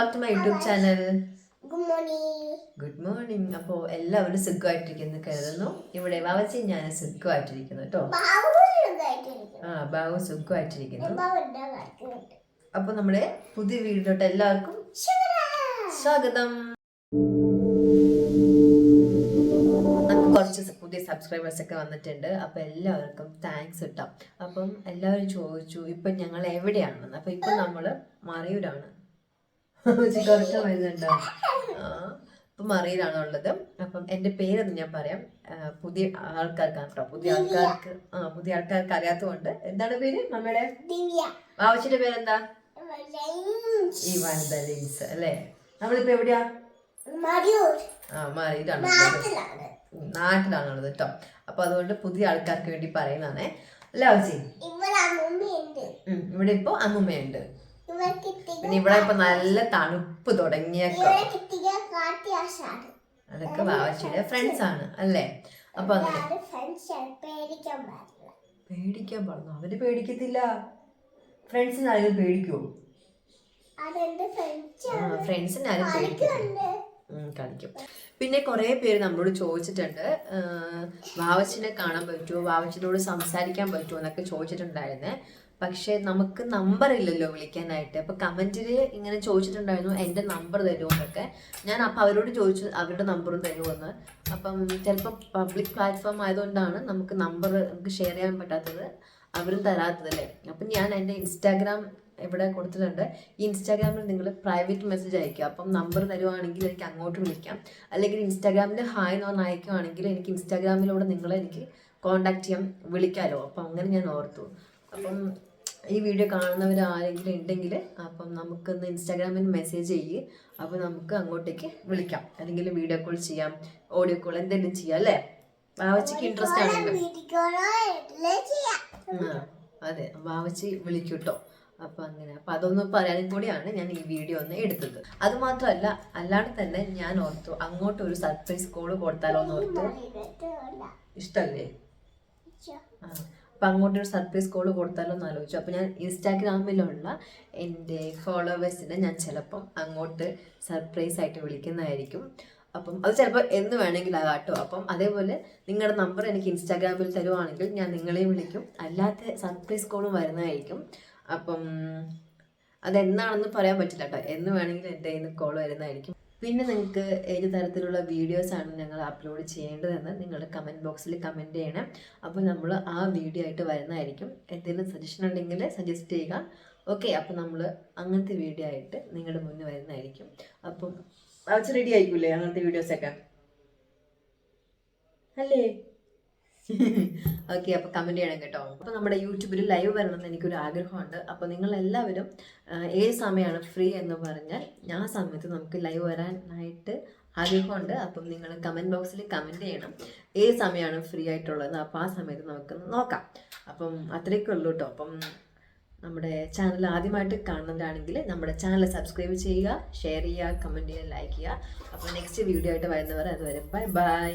Back to my YouTube channel. Good morning. അപ്പോൾ എല്ലാവരും സുഖമായിട്ടിരിക്കുന്നു കരുതുന്നു. ഇവിടെ വാവച്ചി ഞാൻ സുഖമായിട്ടിരിക്കുന്നു കേട്ടോ. ബാബു സുഖമായിട്ടിരിക്കുന്നു. അപ്പോൾ നമ്മുടെ പുതിയ വീഡിയോട്ട് എല്ലാവർക്കും സ്വാഗതം. നമുക്ക് കുറച്ച് പുതിയ സബ്സ്ക്രൈബേഴ്സ് ഒക്കെ വന്നിട്ടുണ്ട്. അപ്പോൾ എല്ലാവർക്കും താങ്ക്സ് കേട്ടോ. അപ്പം എല്ലാവരും ചോദിച്ചു ഇപ്പം ഞങ്ങൾ എവിടെയാണെന്ന്. അപ്പം ഇപ്പം നമ്മൾ മറയൂരാണ്. കുറച്ച് വരുന്നുണ്ടോ? ഇപ്പം മറയൂരാണുള്ളത്. അപ്പം എൻ്റെ പേരൊന്നും ഞാൻ പറയാം, പുതിയ ആൾക്കാർക്കാണ് കേട്ടോ. പുതിയ ആൾക്കാർക്ക് അറിയാത്തതുകൊണ്ട്. എന്താണ് പേര് മമ്മയുടെ? ആവശ്യയുടെ പേരെന്താ? ലിൻസ് അല്ലേ. നമ്മളിപ്പോ എവിടെയാ? മറയൂരാണ്, നാട്ടിലാണുള്ളത് കേട്ടോ. അപ്പൊ അതുകൊണ്ട് പുതിയ ആൾക്കാർക്ക് വേണ്ടി പറയുന്നതാണേ. അല്ല ആവശ്യ ഇവിടെ ഇപ്പൊ അമ്മുമ്മയുണ്ട്. പിന്നെ ഇവിടെ ഇപ്പൊ നല്ല തണുപ്പ് തുടങ്ങിയേക്കോ. അതൊക്കെ വാവച്ചിയുടെ ഫ്രണ്ട്സ് ആണ് അല്ലേ. അപ്പൊ അങ്ങനെ പേടിക്കാൻ പാടുന്നു. അവര് പേടിക്കത്തില്ല. ഫ്രണ്ട്സിന് ആരെങ്കിലും പേടിക്കുവോ? ഫ്രണ്ട്സിന് ആരും പേടിക്കത്തില്ല, കളിക്കും. പിന്നെ കുറേ പേര് നമ്മളോട് ചോദിച്ചിട്ടുണ്ട്, വാവച്ചിനെ കാണാൻ പറ്റുമോ, വാവച്ചിനോട് സംസാരിക്കാൻ പറ്റുമോ എന്നൊക്കെ ചോദിച്ചിട്ടുണ്ടായിരുന്നേ. പക്ഷെ നമുക്ക് നമ്പർ ഇല്ലല്ലോ വിളിക്കാനായിട്ട്. അപ്പൊ കമന്റിൽ ഇങ്ങനെ ചോദിച്ചിട്ടുണ്ടായിരുന്നു എൻ്റെ നമ്പർ തരുമോ എന്നൊക്കെ. ഞാൻ അപ്പം അവരോട് ചോദിച്ചു അവരുടെ നമ്പറും തരുമോന്ന്. അപ്പം ചിലപ്പോൾ പബ്ലിക് പ്ലാറ്റ്ഫോം ആയതുകൊണ്ടാണ് നമുക്ക് നമ്പർ നമുക്ക് ഷെയർ ചെയ്യാൻ പറ്റാത്തത്, അവരും തരാത്തതല്ലേ. അപ്പം ഞാൻ എൻ്റെ ഇൻസ്റ്റാഗ്രാം ഇവിടെ കൊടുത്തിട്ടുണ്ട്. ഈ ഇൻസ്റ്റാഗ്രാമിൽ നിങ്ങൾ പ്രൈവറ്റ് മെസ്സേജ് അയക്കുക. അപ്പം നമ്പർ തരുവാണെങ്കിൽ എനിക്ക് അങ്ങോട്ട് വിളിക്കാം. അല്ലെങ്കിൽ ഇൻസ്റ്റാഗ്രാമിൽ ഹായ് എന്ന് പറഞ്ഞ് അയക്കുവാണെങ്കിൽ എനിക്ക് ഇൻസ്റ്റാഗ്രാമിലൂടെ നിങ്ങളെ എനിക്ക് കോൺടാക്ട് ചെയ്യാം, വിളിക്കാമല്ലോ. അപ്പം അങ്ങനെ ഞാൻ ഓർത്തു. അപ്പം ഈ വീഡിയോ കാണുന്നവർ ആരെങ്കിലും ഉണ്ടെങ്കിൽ അപ്പം നമുക്കൊന്ന് ഇൻസ്റ്റാഗ്രാമിൽ മെസ്സേജ് ചെയ്യ്. അപ്പോൾ നമുക്ക് അങ്ങോട്ടേക്ക് വിളിക്കാം, അല്ലെങ്കിൽ വീഡിയോ കോൾ ചെയ്യാം, ഓഡിയോ കോൾ എന്തെങ്കിലും ചെയ്യാം അല്ലേ. വാവച്ചിക്ക് ഇൻട്രസ്റ്റ് ആണല്ലോ. അതെ, വാവച്ചി വിളിക്കൂട്ടോ. അപ്പം അങ്ങനെ. അപ്പം അതൊന്നും പറയാനും കൂടിയാണ് ഞാൻ ഈ വീഡിയോ ഒന്ന് എടുത്തത്. അത് മാത്രമല്ല, അല്ലാണ്ട് തന്നെ ഞാൻ ഓർത്തു അങ്ങോട്ട് ഒരു സർപ്രൈസ് കോള് കൊടുത്താലോ എന്ന് ഓർത്തു. ഇഷ്ടല്ലേ? അപ്പം അങ്ങോട്ടൊരു സർപ്രൈസ് കോള് കൊടുത്താലോ എന്ന് ആലോചിച്ചു. അപ്പം ഞാൻ ഇൻസ്റ്റാഗ്രാമിലുള്ള എൻ്റെ ഫോളോവേഴ്സിനെ ഞാൻ ചിലപ്പം അങ്ങോട്ട് സർപ്രൈസ് ആയിട്ട് വിളിക്കുന്നതായിരിക്കും. അപ്പം അത് ചിലപ്പോൾ എന്ന് വേണമെങ്കിലും ആകാട്ടോ. അപ്പം അതേപോലെ നിങ്ങളുടെ നമ്പർ എനിക്ക് ഇൻസ്റ്റാഗ്രാമിൽ തരുവാണെങ്കിൽ ഞാൻ നിങ്ങളെയും വിളിക്കും. അല്ലാത്ത സർപ്രൈസ് കോളും വരുന്നതായിരിക്കും. അപ്പം അതെന്നാണെന്ന് പറയാൻ പറ്റില്ല കേട്ടോ. എന്ന് വേണമെങ്കിലും എൻ്റെ കയ്യിൽ നിന്ന് കോൾ വരുന്നതായിരിക്കും. പിന്നെ നിങ്ങൾക്ക് ഏത് തരത്തിലുള്ള വീഡിയോസാണ് ഞങ്ങൾ അപ്ലോഡ് ചെയ്യേണ്ടതെന്ന് നിങ്ങൾ കമൻറ്റ് ബോക്സിൽ കമൻറ്റ് ചെയ്യണം. അപ്പോൾ നമ്മൾ ആ വീഡിയോ ആയിട്ട് വരുന്നതായിരിക്കും. എന്തെങ്കിലും സജഷൻ ഉണ്ടെങ്കിൽ സജസ്റ്റ് ചെയ്യുക. ഓക്കെ, അപ്പോൾ നമ്മൾ അങ്ങനത്തെ വീഡിയോ ആയിട്ട് നിങ്ങളുടെ മുന്നിൽ വരുന്നതായിരിക്കും. അപ്പം അത് റെഡി ആയിക്കൂലേ അങ്ങനത്തെ വീഡിയോസൊക്കെ അല്ലേ? ഓക്കെ, അപ്പോൾ കമൻറ്റ് ചെയ്യണം കേട്ടോ. അപ്പോൾ നമ്മുടെ യൂട്യൂബിൽ ലൈവ് വരണമെന്ന് എനിക്കൊരു ആഗ്രഹമുണ്ട്. അപ്പോൾ നിങ്ങളെല്ലാവരും ഏത് സമയമാണ് ഫ്രീ എന്ന് പറഞ്ഞാൽ ആ സമയത്ത് നമുക്ക് ലൈവ് വരാനായിട്ട് ആഗ്രഹമുണ്ട്. അപ്പം നിങ്ങൾ കമൻറ്റ് ബോക്സിൽ കമൻറ്റ് ചെയ്യണം ഏത് സമയമാണ് ഫ്രീ ആയിട്ടുള്ളത്. അപ്പോൾ ആ സമയത്ത് നമുക്ക് നോക്കാം. അപ്പം അത്രയൊക്കെ ഉള്ളൂ കേട്ടോ. അപ്പം നമ്മുടെ ചാനൽ ആദ്യമായിട്ട് കാണുന്നവരാണെങ്കിൽ നമ്മുടെ ചാനൽ സബ്സ്ക്രൈബ് ചെയ്യുക, ഷെയർ ചെയ്യുക, കമൻറ്റ് ചെയ്യുക, ലൈക്ക് ചെയ്യുക. അപ്പോൾ നെക്സ്റ്റ് വീഡിയോ ആയിട്ട് വരുന്നവർ അതുവരെ ബൈ ബൈ.